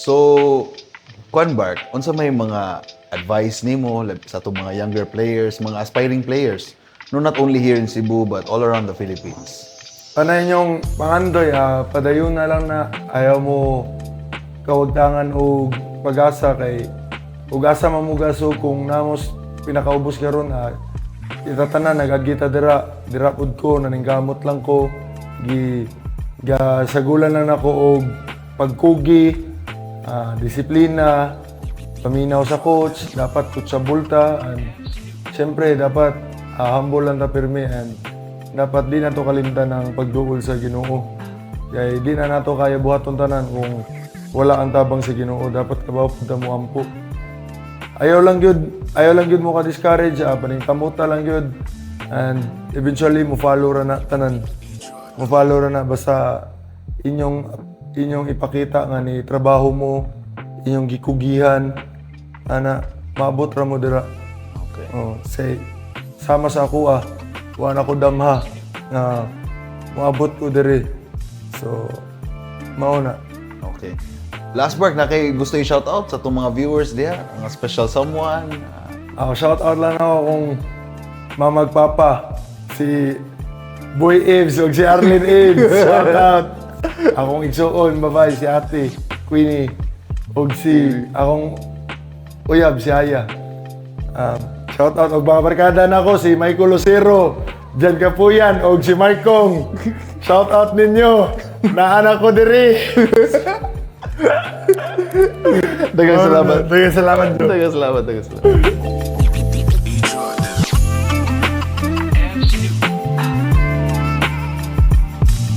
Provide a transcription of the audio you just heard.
So, Kwan Bark, unsa may mga advice nimo sa itong mga younger players, mga aspiring players, no not only here in Cebu but all around the Philippines? Panay yung pangandoy, padayon na lang na ayaw mo kawagtangan o pag-asa kay ug-asa mamugaso kung namos pinakaubos karon itatanan nagagita dira pud ko naninggamot lang ko sagulan lang ako og pagkugi, disiplina, paminaw sa coach, dapat kutsabulta, and siyempre dapat humble lang ta pirmi, and dapat di na to kalimtan ng pagduol sa Ginoo. Kaya di na nato kaya buhaton tanan kung wala ang tabang sa Ginoo, dapat kabaw punta mo ampo. Ayaw lang gyud mo ka discourage, paningkamuta lang gyud, and eventually mo follow ra na tanan. Mo follow ra na basta inyong ipakita nga ni trabaho mo, inyong gikugihan, maabot ra mo dira. Okay. Say, sama sa ako wala ko damha nga maabot ko diri. So, mao na. Okay. Last Bark, na kay gusto i-shoutout sa itong mga viewers diya, mga special someone. Shout out lang ako kung mamagpapa, si Boy Eves o si Arlene Eves. Shout out. Akong igsuon, babae, si ate, Queenie. O si akong uyab, si Aya. Shout out. O mga barkada na ako, si Michael Lucero, Jan Kapuyan, o si Markong. Shout out ninyo. Naanak ko diri. Dagang salamat. Dagang salamat. Dagang salamat.